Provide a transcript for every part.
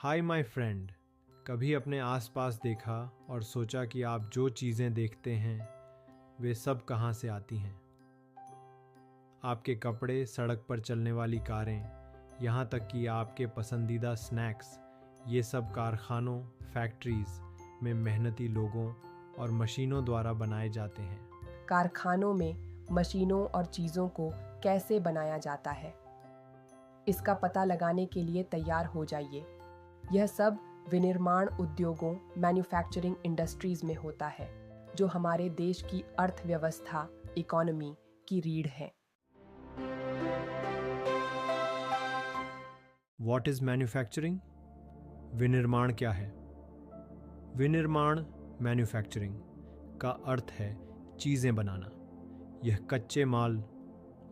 Hi my friend. कभी अपने आसपास देखा और सोचा कि आप जो चीज़ें देखते हैं वे सब कहाँ से आती हैं? आपके कपड़े, सड़क पर चलने वाली कारें, यहाँ तक कि आपके पसंदीदा स्नैक्स, ये सब कारखानों, फैक्ट्रीज में मेहनती लोगों और मशीनों द्वारा बनाए जाते हैं। कारखानों में मशीनों और चीज़ों को कैसे बनाया जाता है, इसका पता लगाने के लिए तैयार हो जाइए। यह सब विनिर्माण उद्योगों, मैन्युफैक्चरिंग इंडस्ट्रीज में होता है, जो हमारे देश की अर्थव्यवस्था, इकोनॉमी की रीढ़ है। What is manufacturing? विनिर्माण क्या है? विनिर्माण, मैन्युफैक्चरिंग का अर्थ है चीज़ें बनाना। यह कच्चे माल,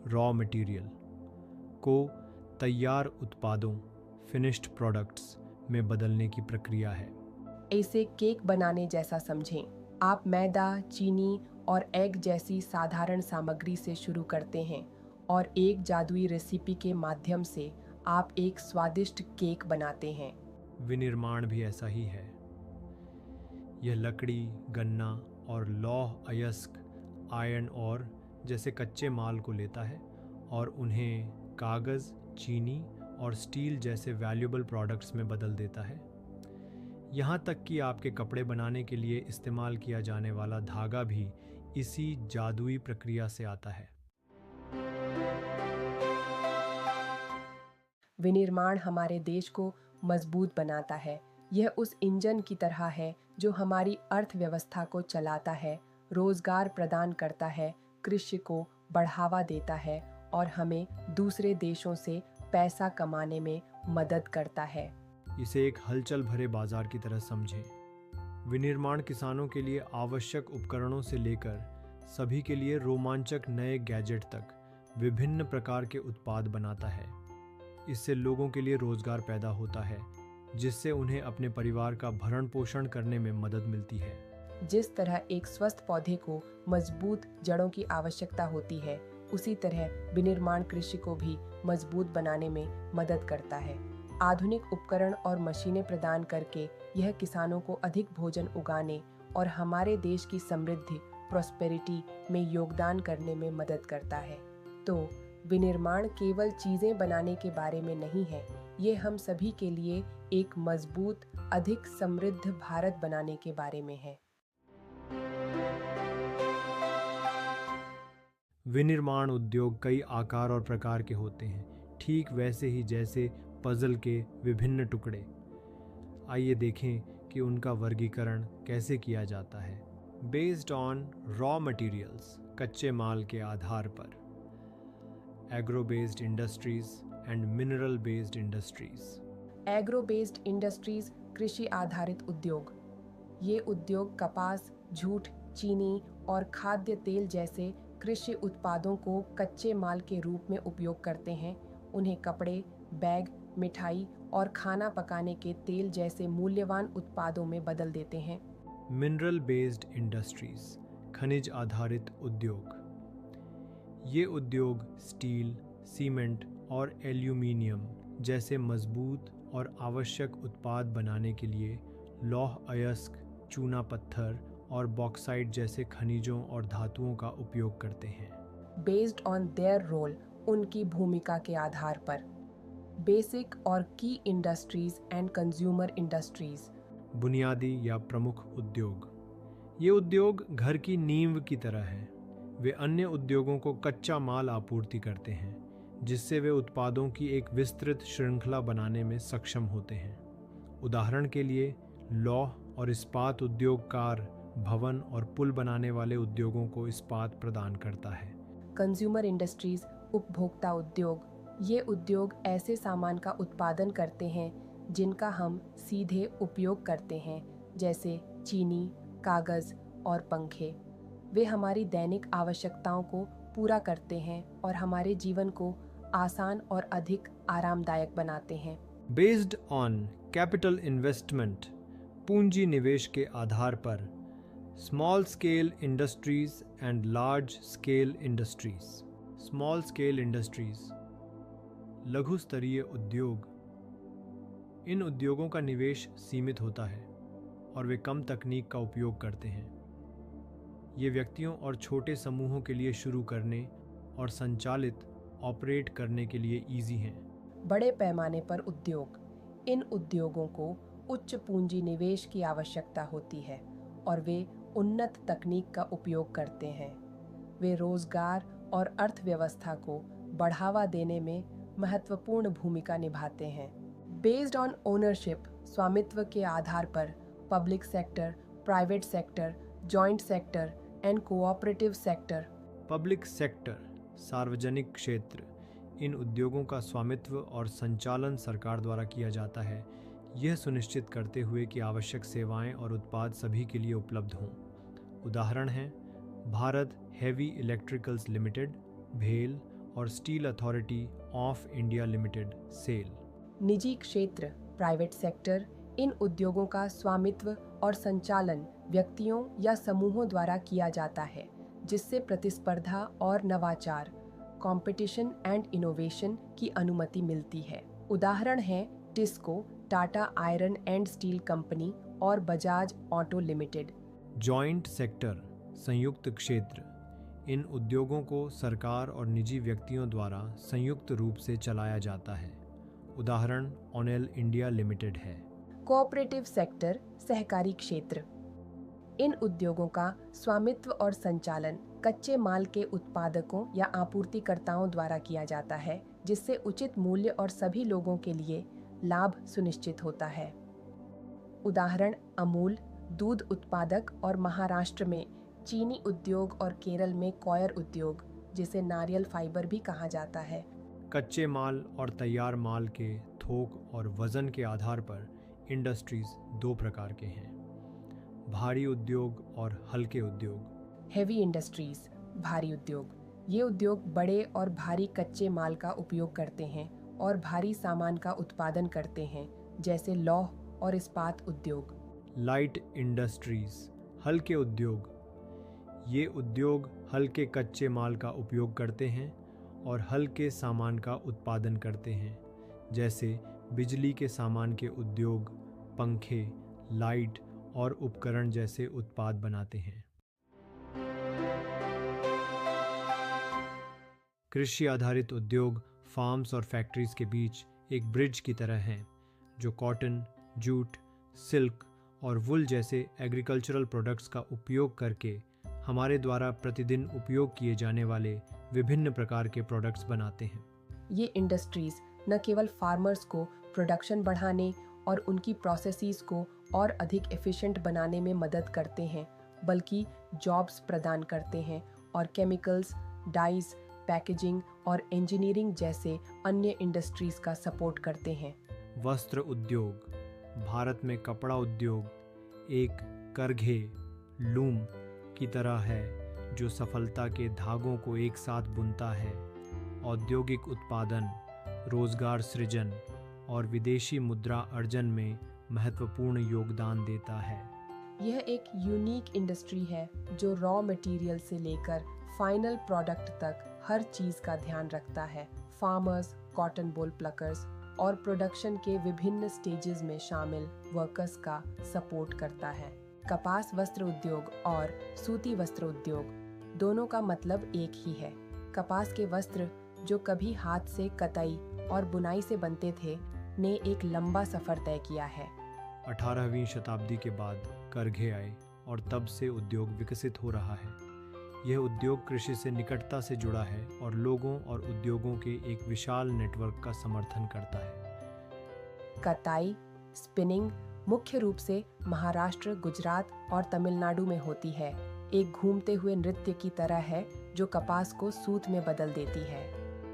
रॉ मटेरियल को तैयार उत्पादों, फिनिश्ड प्रोडक्ट्स में बदलने की प्रक्रिया है। इसे केक बनाने जैसा समझें। आप मैदा, चीनी और एग जैसी साधारण सामग्री से शुरू करते हैं और एक जादुई रेसिपी के माध्यम से आप एक स्वादिष्ट केक बनाते हैं। विनिर्माण भी ऐसा ही है। यह लकड़ी, गन्ना और लौह अयस्क, आयरन और जैसे कच्चे माल को लेता है और उन्हें कागज़, चीनी और स्टील जैसे वैल्यूएबल प्रोडक्ट्स में बदल देता है। यहाँ तक कि आपके कपड़े बनाने के लिए इस्तेमाल किया जाने वाला धागा भी इसी जादुई प्रक्रिया से आता है। विनिर्माण हमारे देश को मजबूत बनाता है। यह उस इंजन की तरह है जो हमारी अर्थव्यवस्था को चलाता है, रोजगार प्रदान करता है, कृषि को बढ़ावा देता है और हमें दूसरे देशों से पैसा कमाने में मदद करता है। इसे एक हलचल भरे बाजार की तरह समझें। विनिर्माण किसानों के लिए आवश्यक उपकरणों से लेकर सभी के लिए रोमांचक नए गैजेट तक विभिन्न प्रकार के उत्पाद बनाता है। इससे लोगों के लिए रोजगार पैदा होता है, जिससे उन्हें अपने परिवार का भरण पोषण करने में मदद मिलती है। जिस तरह एक स्वस्थ पौधे को मजबूत जड़ों की आवश्यकता होती है, उसी तरह विनिर्माण कृषि को भी मजबूत बनाने में मदद करता है। आधुनिक उपकरण और मशीनें प्रदान करके यह किसानों को अधिक भोजन उगाने और हमारे देश की समृद्धि, प्रॉस्पेरिटी में योगदान करने में मदद करता है। तो विनिर्माण केवल चीजें बनाने के बारे में नहीं है, ये हम सभी के लिए एक मजबूत, अधिक समृद्ध भारत बनाने के बारे में है। विनिर्माण उद्योग कई आकार और प्रकार के होते हैं, ठीक वैसे ही जैसे पजल के विभिन्न टुकड़े। आइए देखें कि उनका वर्गीकरण कैसे किया जाता है। बेस्ड ऑन रॉ मटेरियल्स, कच्चे माल के आधार पर। Agro based industries and mineral based industries. Agro based industries कृषि आधारित उद्योग। ये उद्योग कपास, जूट, चीनी और खाद्य तेल जैसे कृषि उत्पादों को कच्चे माल के रूप में उपयोग करते हैं। उन्हें कपड़े, बैग, मिठाई और खाना पकाने के तेल जैसे मूल्यवान उत्पादों में बदल देते हैं। मिनरल बेस्ड इंडस्ट्रीज, खनिज आधारित उद्योग। ये उद्योग स्टील, सीमेंट और एल्यूमीनियम जैसे मजबूत और आवश्यक उत्पाद बनाने के लिए लौह अयस्क, चूना पत्थर और बॉक्साइट जैसे खनिजों और धातुओं का उपयोग करते हैं। बेस्ड ऑन देयर रोल, उनकी भूमिका के आधार पर। बेसिक और की इंडस्ट्रीज एंड कंज्यूमर इंडस्ट्रीज। बुनियादी या प्रमुख उद्योग। ये उद्योग घर की नींव की तरह हैं। वे अन्य उद्योगों को कच्चा माल आपूर्ति करते हैं, जिससे वे उत्पादों की एक विस्तृत श्रृंखला बनाने में सक्षम होते हैं। उदाहरण के लिए लौह और इस्पात उद्योग कार, भवन और पुल बनाने वाले उद्योगों को इस्पात प्रदान करता है। कंज्यूमर इंडस्ट्रीज, उपभोक्ता उद्योग। ये उद्योग ऐसे सामान का उत्पादन करते हैं जिनका हम सीधे उपयोग करते हैं, जैसे चीनी, कागज और पंखे। वे हमारी दैनिक आवश्यकताओं को पूरा करते हैं और हमारे जीवन को आसान और अधिक आरामदायक बनाते हैं। बेस्ड ऑन कैपिटल इन्वेस्टमेंट, पूंजी निवेश के आधार पर small scale industries and large scale industries. Small scale industries, लघु स्तरीय उद्योग इन उद्योगों का निवेश सीमित होता है और वे कम तकनीक का उपयोग करते हैं। ये व्यक्तियों और छोटे समूहों के लिए शुरू करने और संचालित ऑपरेट करने के लिए ईजी हैं। बड़े पैमाने पर उद्योग। इन उद्योगों को उच्च पूंजी निवेश की आवश्यकता होती है और वे उन्नत तकनीक का उपयोग करते हैं। वे रोजगार और अर्थव्यवस्था को बढ़ावा देने में महत्वपूर्ण भूमिका निभाते हैं। बेस्ड ऑन ओनरशिप, स्वामित्व के आधार पर public sector, private sector, joint sector and cooperative sector. Public sector, सार्वजनिक क्षेत्र, इन उद्योगों का स्वामित्व और संचालन सरकार द्वारा किया जाता है, यह सुनिश्चित करते हुए कि आवश्यक सेवाएं और उत्पाद सभी के लिए उपलब्ध हों। उदाहरण हैं भारत हेवी इलेक्ट्रिकल्स लिमिटेड, भेल, और steel authority of India limited, SAIL. निजी क्षेत्र, प्राइवेट सेक्टर, इन उद्योगों का स्वामित्व और संचालन व्यक्तियों या समूहों द्वारा किया जाता है, जिससे प्रतिस्पर्धा और नवाचार, कंपटीशन एंड इनोवेशन की अनुमति मिलती है। उदाहरण हैं TISCO, Tata iron and steel company और Bajaj auto limited. Joint sector, संयुक्त क्षेत्र, इन उद्योगों को सरकार और निजी व्यक्तियों द्वारा संयुक्त रूप से चलाया जाता है। उदाहरण ऑनेल इंडिया लिमिटेड है। कोऑपरेटिव सेक्टर, सहकारी क्षेत्र, इन उद्योगों का स्वामित्व और संचालन कच्चे माल के उत्पादकों या आपूर्तिकर्ताओं द्वारा किया जाता है, जिससे उचित मूल्य और सभी लोगों के लिए लाभ सुनिश्चित होता है। उदाहरण अमूल, दूध उत्पादक, और महाराष्ट्र में चीनी उद्योग और केरल में कॉयर उद्योग, जिसे नारियल फाइबर भी कहा जाता है। कच्चे माल और तैयार माल के थोक और वजन के आधार पर इंडस्ट्रीज दो प्रकार के हैं, भारी उद्योग और हल्के उद्योग। हेवी इंडस्ट्रीज, भारी उद्योग, ये उद्योग बड़े और भारी कच्चे माल का उपयोग करते हैं और भारी सामान का उत्पादन करते हैं, जैसे लौह और इस्पात उद्योग। लाइट इंडस्ट्रीज, हल्के उद्योग, ये उद्योग हल्के कच्चे माल का उपयोग करते हैं और हल्के सामान का उत्पादन करते हैं, जैसे बिजली के सामान के उद्योग, पंखे, लाइट और उपकरण जैसे उत्पाद बनाते हैं। कृषि आधारित उद्योग फार्म्स और फैक्ट्रीज के बीच एक ब्रिज की तरह हैं, जो कॉटन, जूट, सिल्क और वुल जैसे एग्रीकल्चरल प्रोडक्ट्स का उपयोग करके हमारे द्वारा प्रतिदिन उपयोग किए जाने वाले विभिन्न प्रकार के प्रोडक्ट्स बनाते हैं। ये इंडस्ट्रीज न केवल फार्मर्स को प्रोडक्शन बढ़ाने और उनकी प्रोसेसेस को और अधिक एफिशिएंट बनाने में मदद करते हैं, बल्कि जॉब्स प्रदान करते हैं और केमिकल्स, डाइज, पैकेजिंग और इंजीनियरिंग जैसे अन्य इंडस्ट्रीज का सपोर्ट करते हैं। वस्त्र उद्योग, भारत में कपड़ा उद्योग एक करघे, लूम की तरह है जो सफलता के धागों को एक साथ बुनता है। औद्योगिक उत्पादन, रोजगार सृजन और विदेशी मुद्रा अर्जन में महत्वपूर्ण योगदान देता है। यह एक यूनिक इंडस्ट्री है जो रॉ मटेरियल से लेकर फाइनल प्रोडक्ट तक हर चीज का ध्यान रखता है। फार्मर्स, कॉटन बोल प्लकर्स और प्रोडक्शन के विभिन्न स्टेजेस में शामिल वर्कर्स का सपोर्ट करता है। कपास वस्त्र उद्योग और सूती वस्त्र उद्योग दोनों का मतलब एक ही है। कपास के वस्त्र जो कभी हाथ से कताई और बुनाई से बनते थे, ने एक लंबा सफर तय किया है। 18वीं शताब्दी के बाद करघे आए और तब से उद्योग विकसित हो रहा है। यह उद्योग कृषि से निकटता से जुड़ा है और लोगों और उद्योगों के एक विशाल नेटवर्क का समर्थन करता है। कताई, स्पिनिंग मुख्य रूप से महाराष्ट्र, गुजरात और तमिलनाडु में होती है। एक घूमते हुए नृत्य की तरह है जो कपास को सूत में बदल देती है।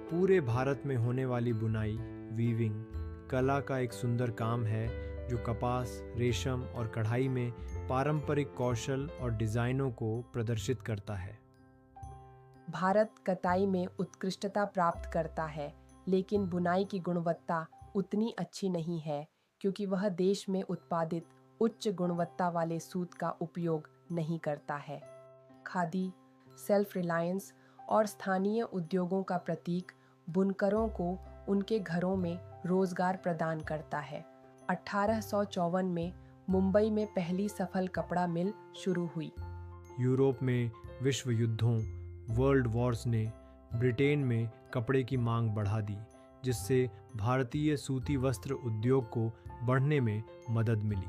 पूरे भारत में होने वाली बुनाई, वीविंग कला का एक सुंदर काम है जो कपास, रेशम और कढ़ाई में पारंपरिक कौशल और डिजाइनों को प्रदर्शित करता है। भारत कताई में उत्कृष्टता प्राप्त करता है, लेकिन बुनाई की गुणवत्ता उतनी अच्छी नहीं है क्योंकि वह देश में उत्पादित उच्च गुणवत्ता वाले सूत का उपयोग नहीं करता है। खादी, सेल्फ रिलायंस और स्थानीय उद्योगों का प्रतीक बुनकरों को उनके घरों में रोजगार प्रदान करता है। 1854 में मुंबई में पहली सफल कपड़ा मिल शुरू हुई। यूरोप में विश्व युद्धों वर्ल्ड वॉर्स ने ब्रिटेन में कपड़े की मांग बढ़ा दी, जिससे भारतीय सूती वस्त्र उद्योग को बढ़ने में मदद मिली।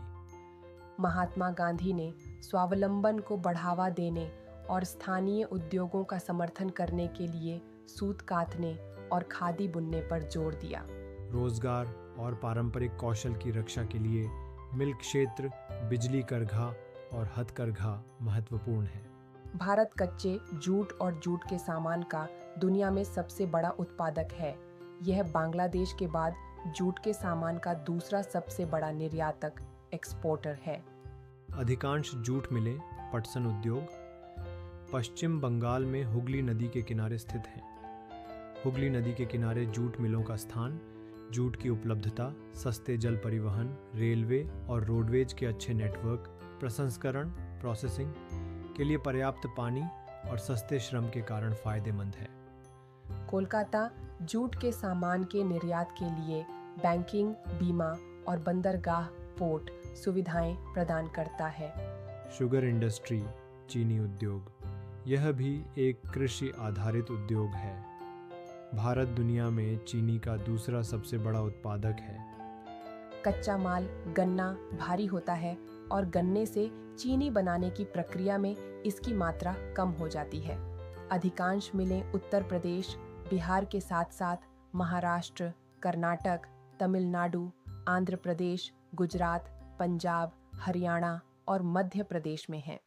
महात्मा गांधी ने स्वावलंबन को बढ़ावा देने और स्थानीय उद्योगों का समर्थन करने के लिए सूत कातने और खादी बुनने पर जोर दिया। रोजगार और पारंपरिक कौशल की रक्षा के लिए मिल क्षेत्र, बिजली करघा और हथकरघा महत्वपूर्ण है। भारत कच्चे जूट और जूट के सामान का दुनिया में सबसे बड़ा उत्पादक है। यह बांग्लादेश के बाद जूट के सामान का दूसरा सबसे बड़ा निर्यातक एक्सपोर्टर है। अधिकांश जूट मिलें पटसन उद्योग पश्चिम बंगाल में हुगली नदी के किनारे स्थित हैं। हुगली नदी के किनारे जूट मिलों का स्थान, जूट की उपलब्धता, सस्ते जल परिवहन, रेलवे और रोडवेज के अच्छे नेटवर्क, प्रसंस्करण प्रोसेसिंग के लिए पर्याप्त पानी और सस्ते श्रम के कारण फायदेमंद है। कोलकाता जूट के सामान के निर्यात के लिए बैंकिंग, बीमा और बंदरगाह पोर्ट सुविधाएं प्रदान करता है। शुगर इंडस्ट्री, चीनी उद्योग, यह भी एक कृषि आधारित उद्योग है। भारत दुनिया में चीनी का दूसरा सबसे बड़ा उत्पादक है। कच्चा माल गन्ना भारी होता है और गन्ने से चीनी बनाने की प्रक्रिया में इसकी मात्रा कम हो जाती है। अधिकांश मिलें उत्तर प्रदेश, बिहार के साथ साथ महाराष्ट्र, कर्नाटक, तमिलनाडु, आंध्र प्रदेश, गुजरात, पंजाब, हरियाणा और मध्य प्रदेश में हैं।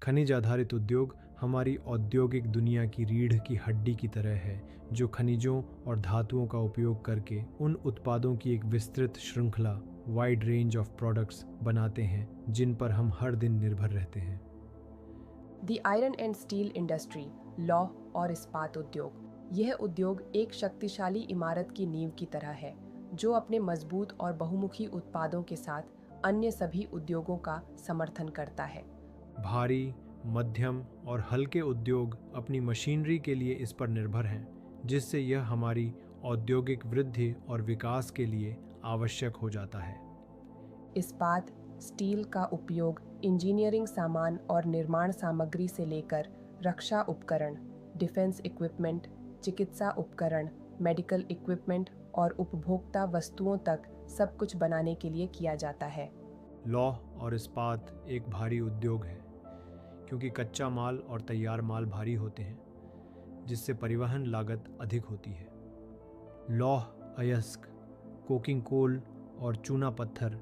खनिज आधारित उद्योग हमारी औद्योगिक दुनिया की रीढ़ की हड्डी की तरह है, जो खनिजों और धातुओं का उपयोग करके उन उत्पादों की एक विस्तृत श्रृंखला, वाइड रेंज ऑफ प्रोडक्ट्स बनाते हैं जिन पर हम हर दिन निर्भर रहते हैं। The iron and steel industry, लौह और इस्पात उद्योग। यह उद्योग एक शक्तिशाली इमारत की नींव की तरह है, जो अपने मजबूत और बहुमुखी उत्पादों के साथ अन्य सभी उद्योगों का समर्थन करता है। भारी, मध्यम और हल्के उद्योग अपनी मशीनरी के लिए इस पर निर्भर हैं, जिससे यह हमारी औद्योगिक वृद्धि और विकास के लिए आवश्यक हो जाता है। इस्पात, स्टील का उपयोग इंजीनियरिंग सामान और निर्माण सामग्री से लेकर रक्षा उपकरण, डिफेंस इक्विपमेंट, चिकित्सा उपकरण, मेडिकल इक्विपमेंट और उपभोक्ता वस्तुओं तक सब कुछ बनाने के लिए किया जाता है। लौह और इस्पात एक भारी उद्योग है, क्योंकि कच्चा माल और तैयार माल भारी होते हैं, जिससे परिवहन लागत अधिक होती है। लौह अयस्क, कोकिंग कोल और चूना पत्थर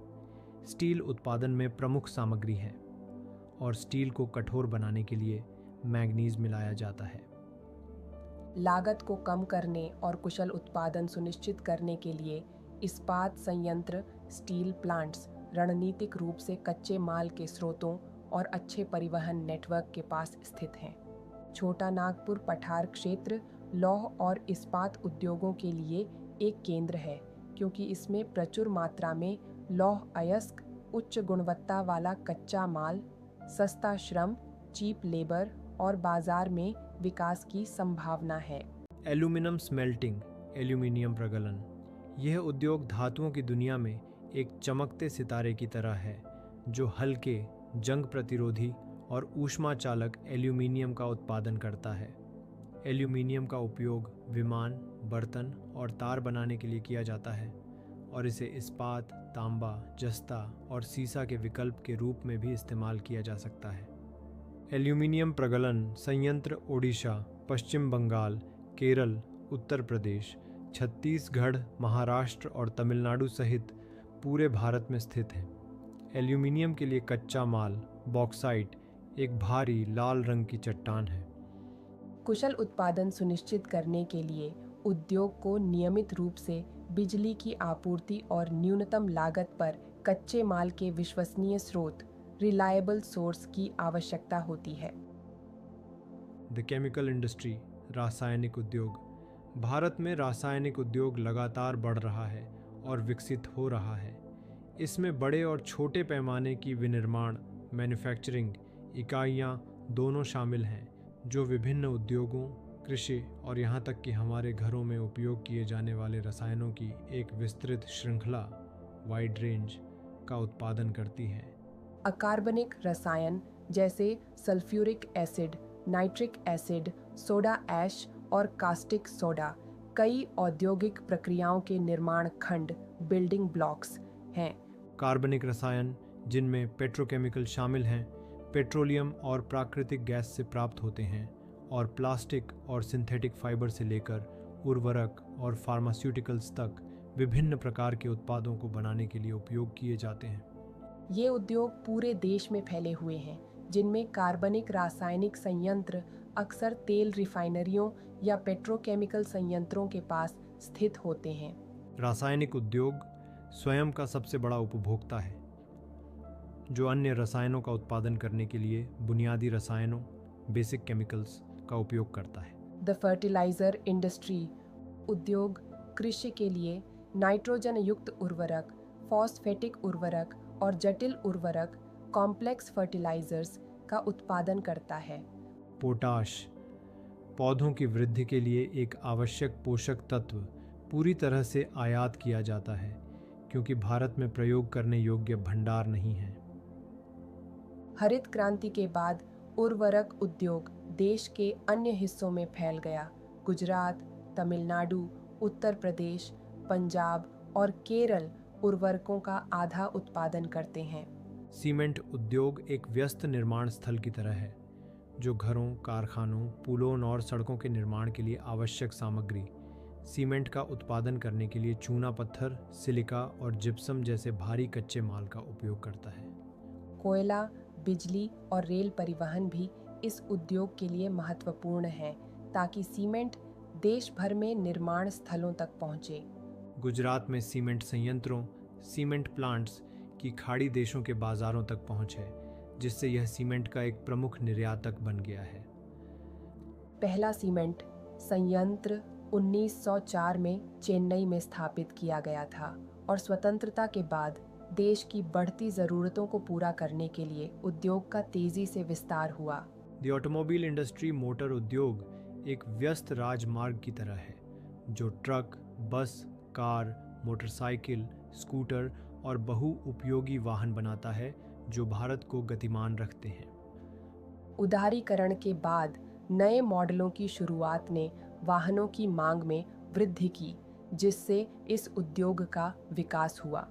स्टील उत्पादन में प्रमुख सामग्री है और स्टील को कठोर बनाने के लिए मैंगनीज मिलाया जाता है। लागत को कम करने और कुशल उत्पादन सुनिश्चित करने के लिए इस्पात संयंत्र, स्टील प्लांट्स रणनीतिक रूप से कच्चे माल के स्रोतों और अच्छे परिवहन नेटवर्क के पास स्थित हैं। छोटा नागपुर पठार क्षेत्र लौह और इस्पात उद्योगों के लिए एक केंद्र है, क्योंकि इसमें प्रचुर मात्रा में लौह अयस्क, उच्च गुणवत्ता वाला कच्चा माल, सस्ता श्रम, चीप लेबर और बाजार में विकास की संभावना है। एल्यूमिनियम स्मेल्टिंग, एल्यूमिनियम प्रगलन, यह उद्योग धातुओं की दुनिया में एक चमकते सितारे की तरह है, जो हल्के, जंग प्रतिरोधी और ऊष्मा चालक एल्यूमिनियम का उत्पादन करता है। एल्यूमिनियम का उपयोग विमान, बर्तन और तार बनाने के लिए किया जाता है और इसे इस्पात, तांबा, जस्ता और सीसा के विकल्प के रूप में भी इस्तेमाल किया जा सकता है। एल्यूमिनियम प्रगलन संयंत्र ओडिशा, पश्चिम बंगाल, केरल, उत्तर प्रदेश, छत्तीसगढ़, महाराष्ट्र और तमिलनाडु सहित पूरे भारत में स्थित हैं। एल्यूमिनियम के लिए कच्चा माल, बॉक्साइट, एक भारी लाल रंग की चट्टान है। कुशल उत्पादन सुनिश्चित करने के लिए उद्योग को नियमित रूप से बिजली की आपूर्ति और न्यूनतम लागत पर कच्चे माल के विश्वसनीय स्रोत, रिलायबल सोर्स की आवश्यकता होती है। द केमिकल इंडस्ट्री, रासायनिक उद्योग। भारत में रासायनिक उद्योग लगातार बढ़ रहा है और विकसित हो रहा है। इसमें बड़े और छोटे पैमाने की विनिर्माण, मैन्युफैक्चरिंग इकाइयाँ दोनों शामिल हैं, जो विभिन्न उद्योगों, कृषि और यहाँ तक कि हमारे घरों में उपयोग किए जाने वाले रसायनों की एक विस्तृत श्रृंखला वाइड रेंज का उत्पादन करती है। अकार्बनिक रसायन जैसे sulphuric acid, nitric acid, soda ash और कास्टिक सोडा कई औद्योगिक प्रक्रियाओं के निर्माण खंड बिल्डिंग ब्लॉक्स हैं। कार्बनिक रसायन, जिनमें पेट्रोकेमिकल शामिल हैं, पेट्रोलियम और प्राकृतिक गैस से प्राप्त होते हैं और प्लास्टिक और सिंथेटिक फाइबर से लेकर उर्वरक और फार्मास्यूटिकल्स तक विभिन्न प्रकार के उत्पादों को बनाने के लिए उपयोग किए जाते हैं। ये उद्योग पूरे देश में फैले हुए हैं, जिनमें कार्बनिक रासायनिक संयंत्र अक्सर तेल रिफाइनरियों या पेट्रोकेमिकल संयंत्रों के पास स्थित होते हैं। रासायनिक उद्योग स्वयं का सबसे बड़ा उपभोक्ता है, जो अन्य रसायनों का उत्पादन करने के लिए बुनियादी रसायनों बेसिक केमिकल्स का उपयोग करता है। द फर्टिलाइजर इंडस्ट्री उद्योग कृषि के लिए नाइट्रोजन युक्त उर्वरक, फॉस्फेटिक उर्वरक और जटिल उर्वरक कॉम्प्लेक्स फर्टिलाइजर्स का उत्पादन करता है। पोटाश पौधों की वृद्धि के लिए एक आवश्यक पोषक तत्व पूरी तरह से आयात किया जाता है, क्योंकि भारत में प्रयोग करने योग्य भंडार नहीं है। हरित क्रांति के बाद उर्वरक उद्योग देश के अन्य हिस्सों में फैल गया। गुजरात, तमिलनाडु, उत्तर प्रदेश, पंजाब और केरल उर्वरकों का आधा उत्पादन करते हैं। सीमेंट उद्योग एक व्यस्त निर्माण स्थल की तरह है, जो घरों, कारखानों, पुलों और सड़कों के निर्माण के लिए आवश्यक सामग्री सीमेंट का उत्पादन करने के लिए चूना पत्थर, सिलिका और जिप्सम जैसे भारी कच्चे माल का उपयोग करता है। कोयला, बिजली और रेल परिवहन भी इस उद्योग के लिए महत्वपूर्ण है, ताकि सीमेंट देश भर में निर्माण स्थलों तक पहुंचे। गुजरात में सीमेंट संयंत्रों, सीमेंट प्लांट्स की खाड़ी देशों के बाजारों तक पहुंच है, जिससे यह सीमेंट का एक प्रमुख निर्यातक बन गया है। पहला सीमेंट संयंत्र 1904 में चेन्नई में स्थापित किया गया था और स्वतंत्रता के बाद देश की बढ़ती ज़रूरतों को पूरा करने के लिए उद्योग का तेजी से विस्तार हुआ। द ऑटोमोबाइल इंडस्ट्री मोटर उद्योग एक व्यस्त राजमार्ग की तरह है, जो ट्रक, बस, कार, मोटरसाइकिल, स्कूटर और बहु उपयोगी वाहन बनाता है, जो भारत को गतिमान रखते हैं। उदारीकरण के बाद नए मॉडलों की शुरुआत ने वाहनों की मांग में वृद्धि की, जिससे इस उद्योग का विकास हुआ।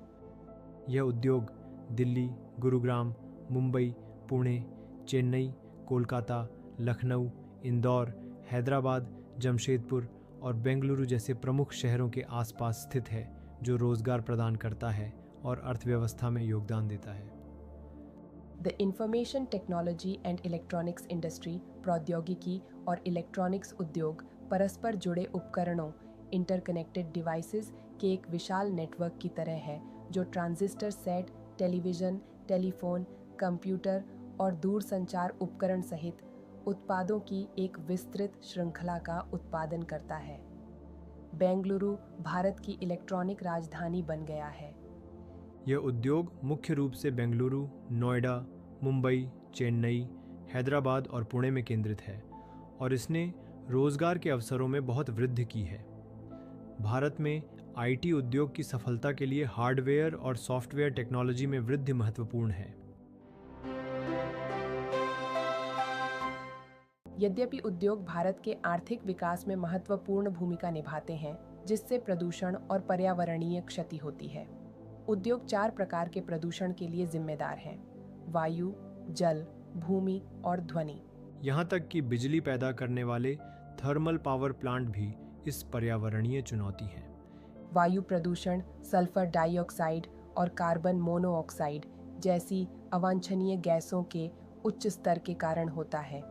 यह उद्योग दिल्ली, गुरुग्राम, मुंबई, पुणे, चेन्नई, कोलकाता, लखनऊ, इंदौर, हैदराबाद, जमशेदपुर और बेंगलुरु जैसे प्रमुख शहरों के आसपास स्थित है, जो रोजगार प्रदान करता है और अर्थव्यवस्था में योगदान देता है। The information technology and electronics industry प्रौद्योगिकी और इलेक्ट्रॉनिक्स उद्योग परस्पर जुड़े उपकरणों इंटरकनेक्टेड डिवाइसेस के एक विशाल नेटवर्क की तरह है, जो transistor set, television, telephone, computer और दूरसंचार उपकरण सहित उत्पादों की एक विस्तृत श्रृंखला का उत्पादन करता है। बेंगलुरु भारत की इलेक्ट्रॉनिक राजधानी बन गया है। यह उद्योग मुख्य रूप से बेंगलुरु, नोएडा, मुंबई, चेन्नई, हैदराबाद और पुणे में केंद्रित है और इसने रोजगार के अवसरों में बहुत वृद्धि की है। भारत में आईटी उद्योग की सफलता के लिए हार्डवेयर और सॉफ्टवेयर टेक्नोलॉजी में वृद्धि महत्वपूर्ण है। यद्यपि उद्योग भारत के आर्थिक विकास में महत्वपूर्ण भूमिका निभाते हैं, जिससे प्रदूषण और पर्यावरणीय क्षति होती है। उद्योग 4 प्रकार के प्रदूषण के लिए जिम्मेदार हैं: वायु, जल, भूमि और ध्वनि। यहाँ तक कि बिजली पैदा करने वाले थर्मल पावर प्लांट भी इस पर्यावरणीय चुनौती है। वायु प्रदूषण सल्फर डाइऑक्साइड और कार्बन मोनोऑक्साइड जैसी अवांछनीय गैसों के उच्च स्तर के कारण होता है।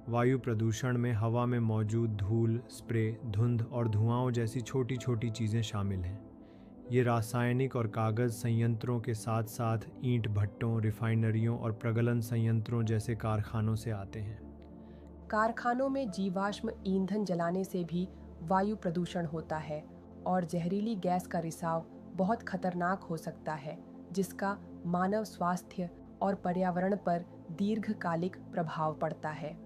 वायु प्रदूषण में हवा में मौजूद धूल, स्प्रे, धुंध और धुआंओं जैसी छोटी छोटी चीज़ें शामिल हैं। ये रासायनिक और कागज़ संयंत्रों के साथ साथ ईंट भट्टों, रिफाइनरियों और प्रगलन संयंत्रों जैसे कारखानों से आते हैं। कारखानों में जीवाश्म ईंधन जलाने से भी वायु प्रदूषण होता है और जहरीली गैस का रिसाव बहुत खतरनाक हो सकता है, जिसका मानव स्वास्थ्य और पर्यावरण पर दीर्घकालिक प्रभाव पड़ता है।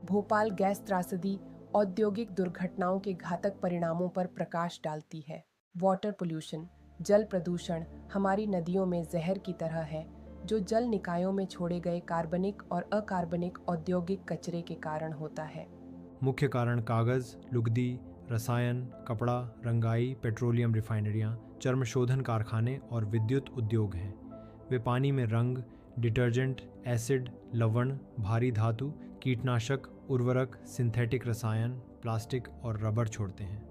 भोपाल गैस त्रासदी औद्योगिक दुर्घटनाओं के घातक परिणामों पर प्रकाश डालती है। वाटर पोल्यूशन, जल प्रदूषण हमारी नदियों में जहर की तरह है, जो जल निकायों में छोड़े गए कार्बनिक और अकार्बनिक औद्योगिक कचरे के कारण होता है। मुख्य कारण कागज़, लुगदी, रसायन, कपड़ा, रंगाई, पेट्रोलियम रिफाइनरियाँ, चर्म शोधन कारखाने और विद्युत उद्योग हैं। वे पानी में रंग, डिटर्जेंट, एसिड, लवण, भारी धातु, कीटनाशक, उर्वरक, सिंथेटिक रसायन, प्लास्टिक और रबर छोड़ते हैं।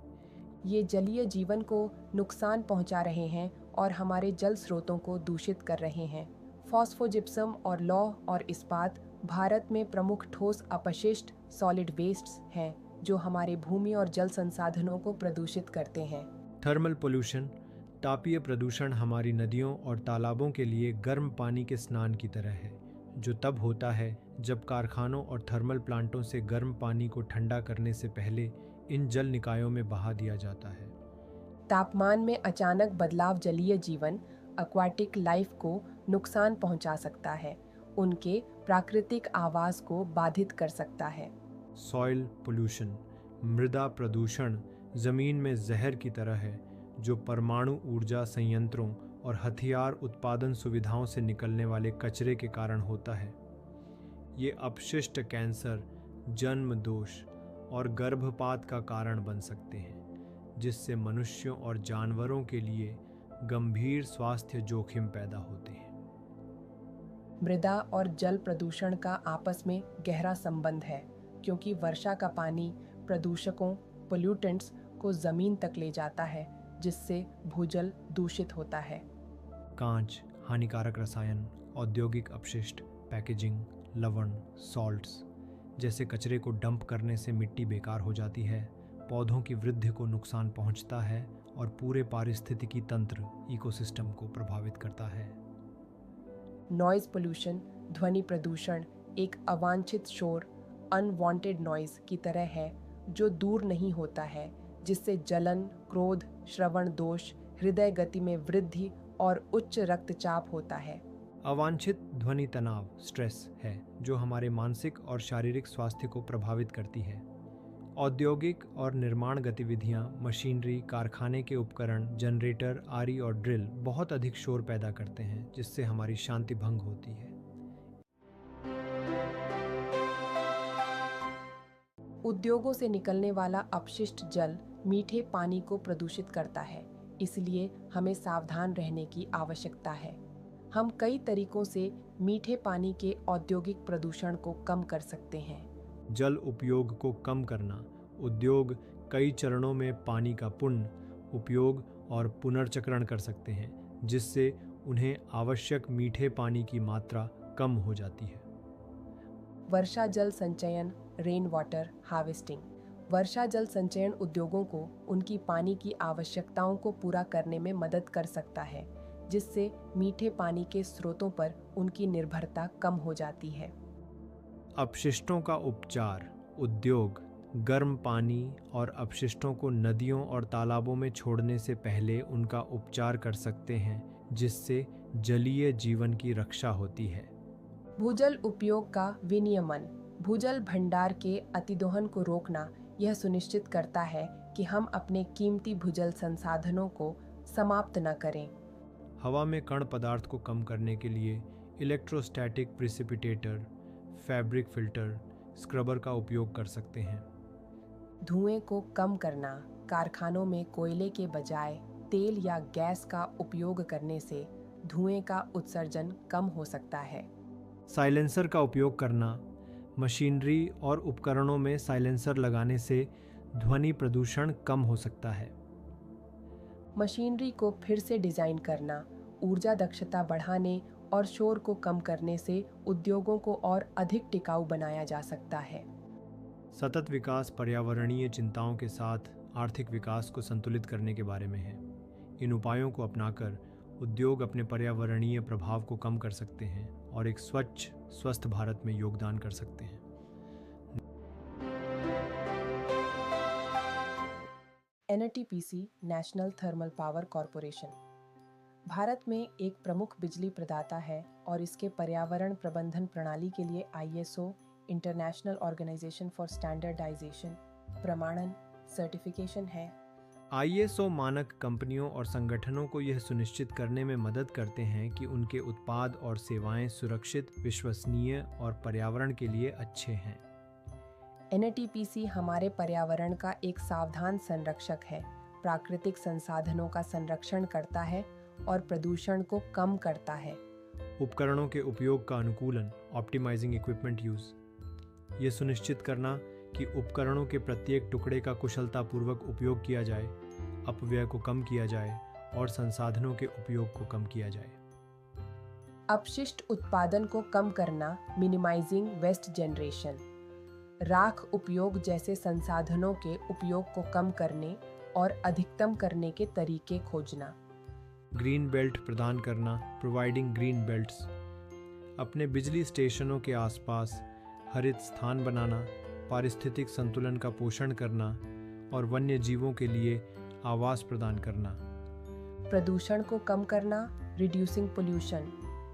ये जलीय जीवन को नुकसान पहुंचा रहे हैं और हमारे जल स्रोतों को दूषित कर रहे हैं। फॉस्फोजिप्सम और लौह और इस्पात भारत में प्रमुख ठोस अपशिष्ट सॉलिड वेस्ट्स हैं, जो हमारे भूमि और जल संसाधनों को प्रदूषित करते हैं। थर्मल पोल्यूशन, तापीय प्रदूषण हमारी नदियों और तालाबों के लिए गर्म पानी के स्नान की तरह है, जो तब होता है जब कारखानों और थर्मल प्लांटों से गर्म पानी को ठंडा करने से पहले इन जल निकायों में बहा दिया जाता है। तापमान में अचानक बदलाव जलीय जीवन एक्वाटिक लाइफ को नुकसान पहुंचा सकता है, उनके प्राकृतिक आवास को बाधित कर सकता है। सॉइल पोल्यूशन, मृदा प्रदूषण जमीन में जहर की तरह है, जो परमाणु ऊर्जा संयंत्रों और हथियार उत्पादन सुविधाओं से निकलने वाले कचरे के कारण होता है। ये अपशिष्ट कैंसर, जन्म दोष और गर्भपात का कारण बन सकते हैं, जिससे मनुष्यों और जानवरों के लिए गंभीर स्वास्थ्य जोखिम पैदा होते हैं। मृदा और जल प्रदूषण का आपस में गहरा संबंध है, क्योंकि वर्षा का पानी प्रदूषकों पोल्यूटेंट्स को जमीन तक ले जाता है, जिससे भूजल दूषित होता है। कांच, हानिकारक रसायन, औद्योगिक अपशिष्ट, पैकेजिंग, लवण, सॉल्ट्स जैसे कचरे को डंप करने से मिट्टी बेकार हो जाती है, पौधों की वृद्धि को नुकसान पहुंचता है और पूरे पारिस्थितिकी तंत्र इकोसिस्टम को प्रभावित करता है। नॉइज पोल्यूशन, ध्वनि प्रदूषण एक अवांछित शोर अनवांटेड नॉइज की तरह है, जो दूर नहीं होता है, जिससे जलन, क्रोध, श्रवण दोष, हृदय गति में वृद्धि और उच्च रक्तचाप होता है। अवांछित ध्वनि तनाव स्ट्रेस है, जो हमारे मानसिक और शारीरिक स्वास्थ्य को प्रभावित करती है। औद्योगिक और निर्माण गतिविधियां, मशीनरी, कारखाने के उपकरण, जनरेटर, आरी और ड्रिल बहुत अधिक शोर पैदा करते हैं, जिससे हमारी शांति भंग होती है। उद्योगों से निकलने वाला अपशिष्ट जल मीठे पानी को प्रदूषित करता है, इसलिए हमें सावधान रहने की आवश्यकता है। हम कई तरीकों से मीठे पानी के औद्योगिक प्रदूषण को कम कर सकते हैं। जल उपयोग को कम करना, उद्योग कई चरणों में पानी का पुनः उपयोग और पुनर्चक्रण कर सकते हैं, जिससे उन्हें आवश्यक मीठे पानी की मात्रा कम हो जाती है। वर्षा जल संचयन, रेन वाटर हार्वेस्टिंग, वर्षा जल संचयन उद्योगों को उनकी पानी की आवश्यकताओं को पूरा करने में मदद कर सकता है, जिससे मीठे पानी के स्रोतों पर उनकी निर्भरता कम हो जाती है। अपशिष्टों का उपचार, उद्योग गर्म पानी और अपशिष्टों को नदियों और तालाबों में छोड़ने से पहले उनका उपचार कर सकते हैं, जिससे जलीय जीवन की रक्षा होती है। भूजल उपयोग का विनियमन, भूजल भंडार के अतिदोहन को रोकना यह सुनिश्चित करता है कि हम अपने कीमती भूजल संसाधनों को समाप्त न करें। हवा में कण पदार्थ को कम करने के लिए इलेक्ट्रोस्टैटिक प्रिसिपिटेटर, फैब्रिक फिल्टर, स्क्रबर का उपयोग कर सकते हैं। धुएं को कम करना, कारखानों में कोयले के बजाय तेल या गैस का उपयोग करने से धुएं का उत्सर्जन कम हो सकता है। साइलेंसर का उपयोग करना, मशीनरी और उपकरणों में साइलेंसर लगाने से ध्वनि प्रदूषण कम हो सकता है। मशीनरी को फिर से डिजाइन करना, ऊर्जा दक्षता बढ़ाने और शोर को कम करने से उद्योगों को और अधिक टिकाऊ बनाया जा सकता है। सतत विकास पर्यावरणीय चिंताओं के साथ आर्थिक विकास को संतुलित करने के बारे में है। इन उपायों को अपनाकर उद्योग अपने पर्यावरणीय प्रभाव को कम कर सकते हैं और एक स्वच्छ, स्वस्थ भारत में योगदान कर सकते हैं। NTPC national thermal power corporation Bharat में एक प्रमुख बिजली प्रदाता है और इसके पर्यावरण प्रबंधन प्रणाली के लिए ISO international organisation for standardisation प्रमाणन सर्टिफिकेशन है। ISO मानक कंपनियों और संगठनों को यह सुनिश्चित करने में मदद करते हैं कि उनके उत्पाद और सेवाएं सुरक्षित, विश्वसनीय और पर्यावरण के लिए अच्छे हैं। NATPC हमारे पर्यावरण का एक सावधान संरक्षक है, प्राकृतिक संसाधनों का संरक्षण करता है और प्रदूषण को कम करता है। उपकरणों के उपयोग का अनुकूलन, ऑप्टिमाइजिंग इक्विपमेंट यूज, ये सुनिश्चित करना कि उपकरणों के प्रत्येक टुकड़े का कुशलतापूर्वक उपयोग किया जाए, अपव्यय को कम किया जाए और संसाधनों के उपयोग को कम किया जाए। अपशिष्ट उत्पादन को कम करना, मिनिमाइजिंग वेस्ट जनरेशन, राख उपयोग जैसे संसाधनों के उपयोग को कम करने और अधिकतम करने के तरीके खोजना। ग्रीन बेल्ट प्रदान करना, प्रोवाइडिंग ग्रीन बेल्ट्स, अपने बिजली स्टेशनों के आसपास हरित स्थान बनाना, पारिस्थितिक संतुलन का पोषण करना और वन्य जीवों के लिए आवास प्रदान करना। प्रदूषण को कम करना, रिड्यूसिंग पोल्यूशन,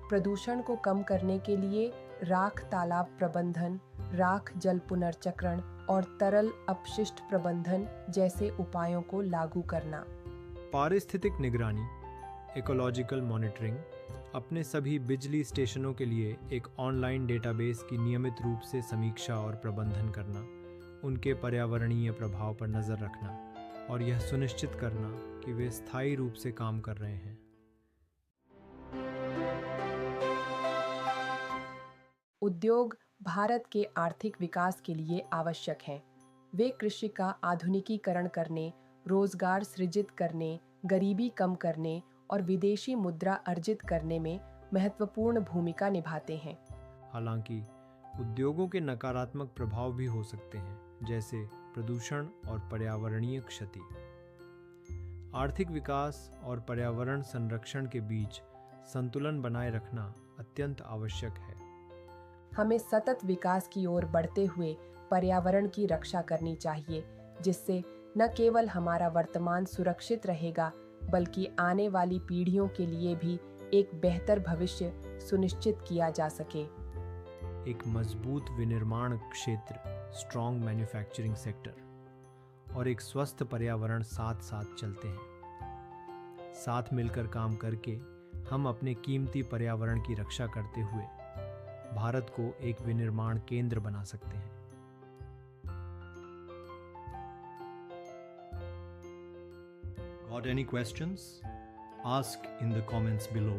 प्रदूषण को कम करने के लिए राख तालाब प्रबंधन, राख जल पुनर्चक्रण और तरल अपशिष्ट प्रबंधन जैसे उपायों को लागू करना। पारिस्थितिक निगरानी, इकोलॉजिकल मॉनिटरिंग, अपने सभी बिजली स्टेशनों के लिए एक ऑनलाइन डेटाबेस की नियमित रूप से समीक्षा और प्रबंधन करना, उनके पर्यावरणीय प्रभाव पर नज़र रखना और यह सुनिश्चित करना कि वे स्थायी रूप से काम कर रहे हैं। उद्योग भारत के आर्थिक विकास के लिए आवश्यक हैं। वे कृषि का आधुनिकीकरण करने, रोजगार सृजित करने, गरीबी कम करने और विदेशी मुद्रा अर्जित करने में महत्वपूर्ण भूमिका निभाते हैं। हालांकि उद्योगों के नकारात्मक प्रभाव भी हो सकते हैं, जैसे प्रदूषण और पर्यावरणीय क्षति। आर्थिक विकास और पर्यावरण संरक्षण के बीच संतुलन बनाए रखना अत्यंत आवश्यक है। हमें सतत विकास की ओर बढ़ते हुए पर्यावरण की रक्षा करनी चाहिए, जिससे न केवल हमारा वर्तमान सुरक्षित रहेगा, बल्कि आने वाली पीढ़ियों के लिए भी एक बेहतर भविष्य सुनिश्चित किया जा सके। एक मजबूत विनिर्माण क्षेत्र, स्ट्रॉन्ग मैन्युफैक्चरिंग सेक्टर और एक स्वस्थ पर्यावरण साथ साथ चलते हैं। साथ मिलकर काम करके हम अपने कीमती पर्यावरण की रक्षा करते हुए भारत को एक विनिर्माण केंद्र बना सकते हैं। Got any questions? Ask in the comments below.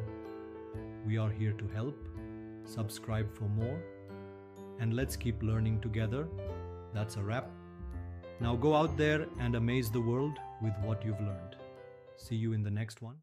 We are here to help. Subscribe for more. And let's keep learning together. That's a wrap. Now go out there and amaze the world with what you've learned. See you in the next one.